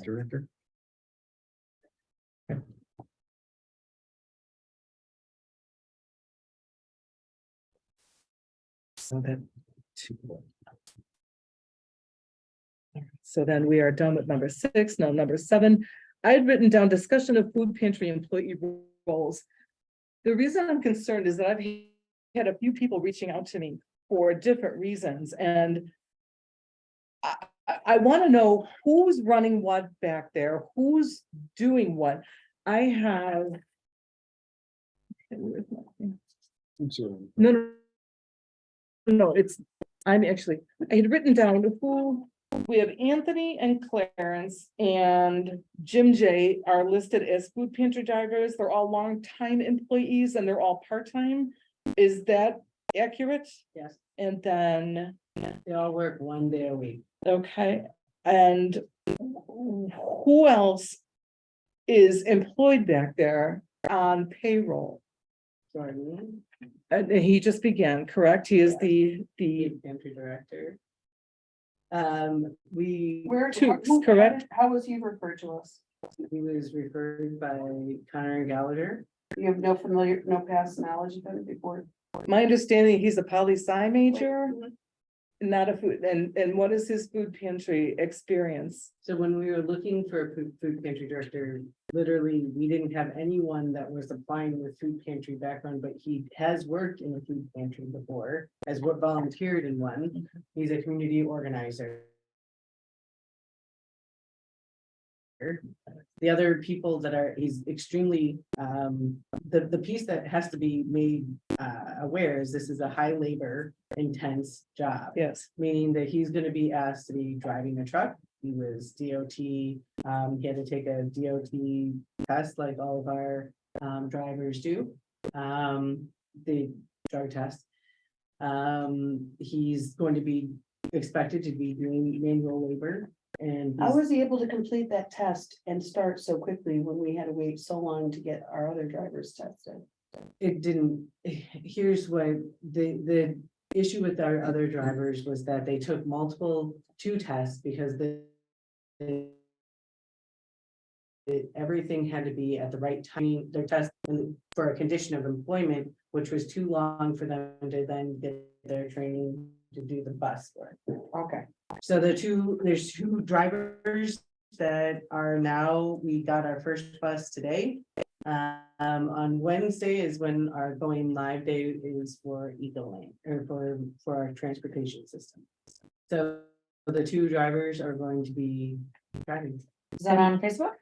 Director. So then we are done with number 6. Now, number 7, I had written down discussion of food pantry employee roles. The reason I'm concerned is that I've had a few people reaching out to me for different reasons, and I want to know who's running what back there, who's doing what. I have. I'm sorry. No, I had written down who, we have Anthony and Clarence and Jim J are listed as food pantry drivers. They're all longtime employees and they're all part-time. Is that accurate? Yes, And then, they all work 1 day a week. okay, and who else is employed back there on payroll? Jordan, And he just began, correct? He is the food pantry director. Where, Tooks, who- correct? How was he referred to us? He was referred by Connor and Gallagher. You have no past knowledge of him before? My understanding, he's a poli-sci major, not a food, and what is his food pantry experience? So when we were looking for a food pantry director, literally, we didn't have anyone that was applying with food pantry background, but he has worked in a food pantry before, has volunteered in one. He's a community organizer. The other people that are, he's extremely, the piece that has to be made aware is this is a high labor intense job. Yes, Meaning that he's gonna be asked to be driving a truck. He was DOT, he had to take a DOT test like all of our drivers do. The drug test. He's going to be expected to be doing manual labor and. How was he able to complete that test and start so quickly when we had to wait so long to get our other drivers tested? It didn't, here's what the issue with our other drivers was that they took two tests because everything had to be at the right time, their test for a condition of employment, which was too long for them to then get their training to do the bus work. Okay, So there's two drivers that are now, we got our first bus today. On Wednesday is when our going live day is for EcoLane or for our transportation system. So the two drivers are going to be driving. is that on Facebook?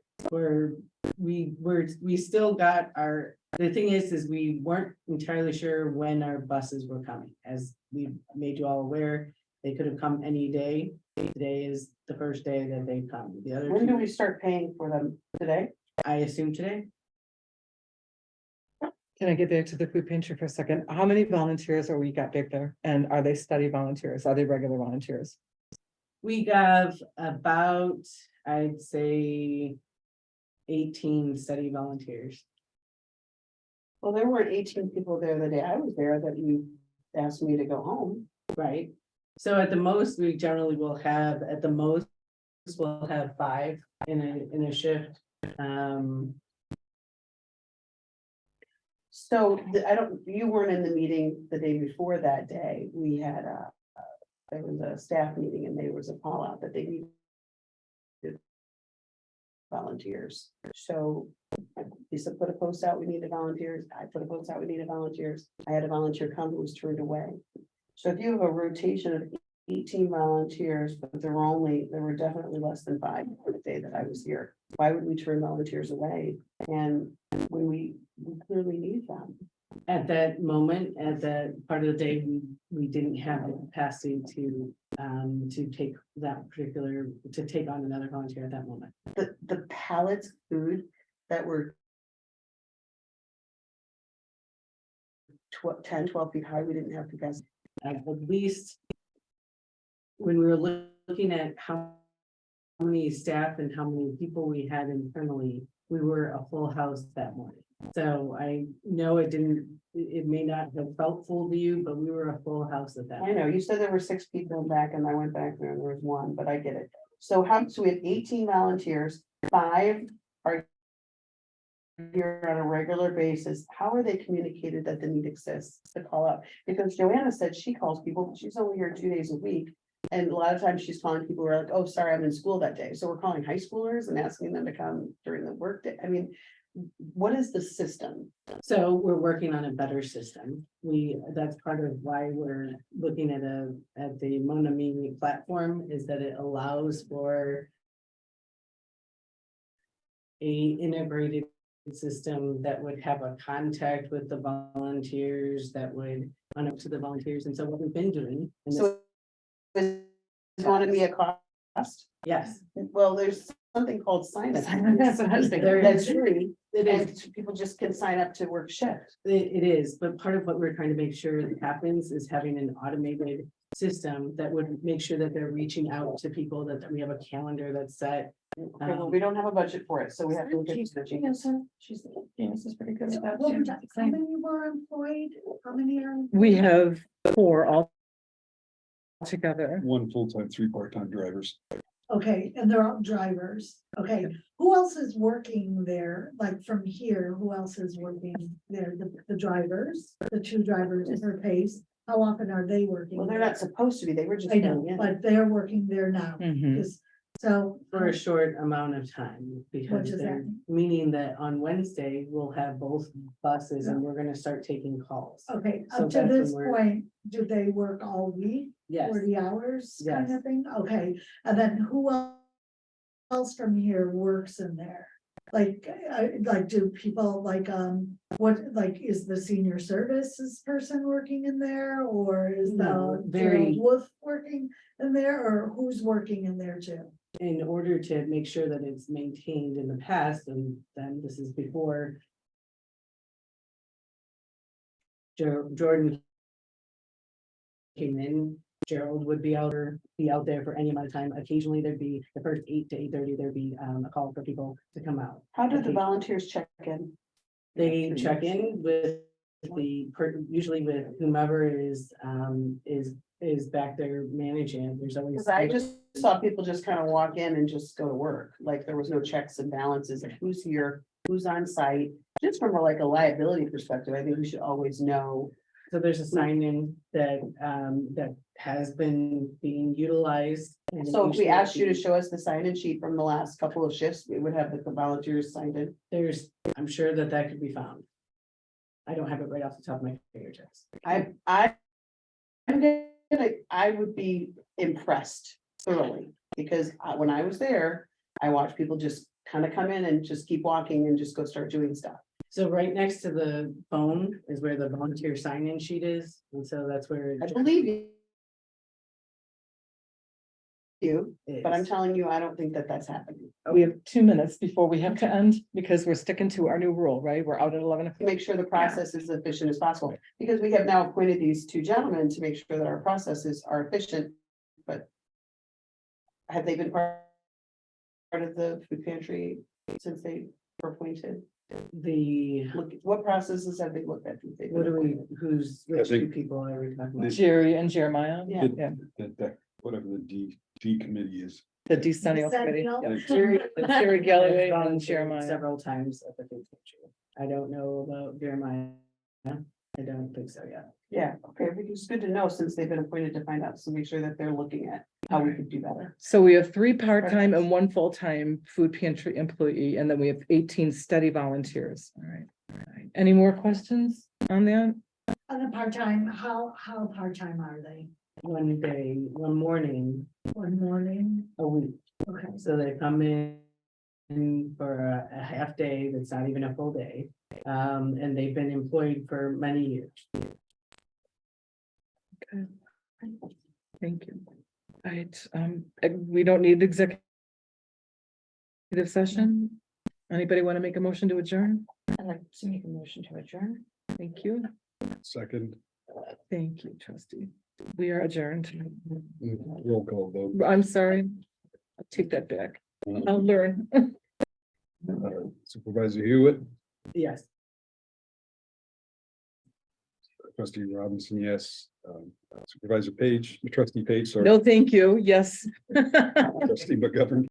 We still got the thing is we weren't entirely sure when our buses were coming. As we made you all aware, they could have come any day. Today is the first day that they come. The other When do two, we start paying for them? Today? I assume today. can I get back to the food pantry for a second? How many volunteers are we got back there? And are they study volunteers? Are they regular volunteers? We have about, I'd say, 18 study volunteers. Well, there weren't 18 people there the day I was there that you asked me to go home. Right. So at the most, we generally will have, we'll have 5 in a shift. So you weren't in the meeting the day before that day. We had there was a staff meeting and there was a call out that they needed volunteers. So Lisa put a post out, we needed volunteers. I put a post out, we needed volunteers. I had a volunteer come who was turned away. So if you have a rotation of 18 volunteers, but there were definitely less than 5 the day that I was here. Why would we turn volunteers away? And when we clearly need them. At that moment, at that part of the day, we didn't have the capacity to take to take on another volunteer at that moment. The pallets of food that were 10, 12 feet high, we didn't have capacity. At least when we were looking at how many staff and how many people we had internally, we were a full house that morning. So I know it may not have felt full to you, but we were a full house at that. I know, you said there were 6 people back and I went back there and there was 1, but I get it. So so we have 18 volunteers, 5 are here on a regular basis. How are they communicated that the need exists to call up? Because Joanna said she calls people, but she's only here 2 days a week. And a lot of times she's calling people who are like, oh, sorry, I'm in school that day. So we're calling high schoolers and asking them to come during the workday. I mean, what is the system? So we're working on a better system. That's part of why we're looking at the Monami platform, is that it allows for a integrated system that would have a contact with the volunteers, that would run up to the volunteers. And so what we've been doing. And this, So is Monami a cost? yes, Well, there's something called sign up. That's what I was thinking. That's free, it is. and people just can sign up to work shift. It is, but part of what we're trying to make sure that happens is having an automated system that would make sure that they're reaching out to people, that we have a calendar that's set. Okay, well, we don't have a budget for it, so we have to look at the Genius is pretty good at that. How too. many were employed? How many are? We have 4 all together. 1 full-time, 3 part-time drivers. Okay, and they're all drivers. Okay, who else is working there? Like from here, who else is working there? The drivers, the 2 drivers per pace. How often are they working? Well, they're there? not supposed to be, they were just I know, going in. but they're working there now. Mhm. Is- So. For a short amount of time, because does that they're, mean? meaning that on Wednesday, we'll have both buses and we're gonna start taking calls. Okay, So up to that's when this we're- point, do they work all week? Yes, 40 hours kind Yes. of thing? Okay, and then who else from here works in there? Like, do people what, like, is the senior services person working in there, or is No, the very- Gerald Wolf working in there, or who's working in there too? in order to make sure that it's maintained in the past, and then this is before Jordan came in, Gerald would be out there for any amount of time. Occasionally, there'd be the first 8 to 8:30, there'd be a call for people to come out. How do the volunteers check in? They check in with usually with whomever is back there managing it. There's always. Because I just saw people just kind of walk in and just go to work, like there was no checks and balances of who's here, who's on site. Just from a liability perspective, I think we should always know. So there's a sign in that has been being utilized. and So if we usually asked you to show us the sign-in sheet from the last couple of shifts, we would have the volunteers signed in. I'm sure that could be found. I don't have it right off the top of my fingertips. I would be impressed thoroughly, because when I was there, I watched people just kind of come in and just keep walking and just go start doing stuff. So right next to the phone is where the volunteer sign-in sheet is, and so that's where. I believe you, it but I'm is. telling you, I don't think that that's happening. We have 2 minutes before we have to end, because we're sticking to our new rule, right? We're out at 11 o'clock. To make sure the process is as efficient as possible, because we have now appointed these 2 gentlemen to make sure that our processes are efficient, but have they been part of the food pantry since they were appointed? What processes have they looked at? since they've been appointed? Which 2 think- people are we talking about? Jerry and Jeremiah. Yeah. Yeah, That, whatever the D committee is. the decennial committee. Decennial. Yeah. Jerry Galloway and Volunteered Jeremiah. Several times at the food pantry. I don't know about Jeremiah. I don't think so yet. Yeah, okay, it's good to know since they've been appointed to find out, so make sure that they're looking at how we could do better. So we have 3 part-time and 1 full-time food pantry employee, and then we have 18 steady volunteers. All right. All right. Any more questions on that? On the part-time, how part-time are they? One day, one morning, One morning? a week. Okay, So they come in for a half day, that's not even a full day. And they've been employed for many years. Thank you. All right, we don't need executive session. Anybody want to make a motion to adjourn? I'd like to make a motion to adjourn. Thank you. Second, Thank you, trustee. We are adjourned. roll call vote. I'm sorry. I'll take that back. I'll learn. Supervisor Hewitt, Yes. Trustee Robinson, yes. Supervisor Page, trustee Page, sorry. No, thank you. Yes. Trustee McGovern.